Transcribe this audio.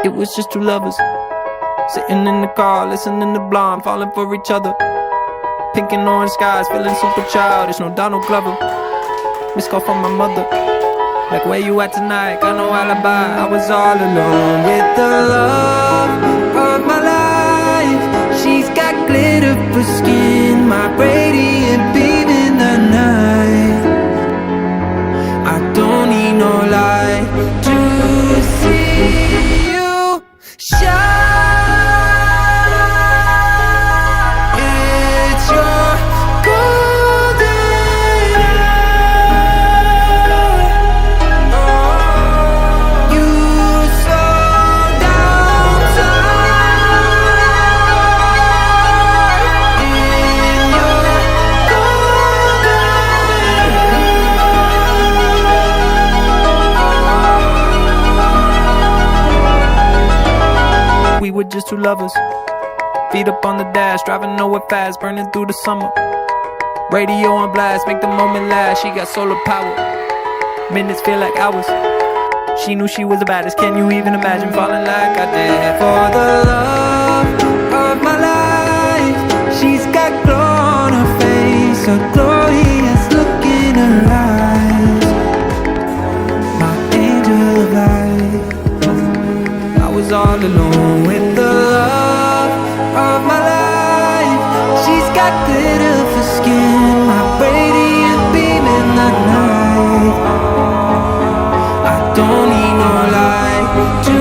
It was just two lovers sitting in the car, listening to Blonde, falling for each other. Pink and orange skies, feeling super childish. No Donald Glover. Missed call from my mother. Like, where you at tonight? Got no alibi. I was all alone with the love of my life. She's got glitter for skin, my radiant beam in the night. I don't need no light to see you shine. It's your golden eye. You slow down time in your golden eye. We were just two lovers, feet up on the dash, driving nowhere fast, burning through the summer. Radio on blast, make the moment last. She got solar power, minutes feel like hours. She knew she was the baddest. Can you even imagine falling like I did? For the love of my life, she's got glow on her face, a glorious look in her eyes. My angel of light. I was all alone with the love of my life. She's got glitter for skin, my radiant beam in the night. I don't need no light to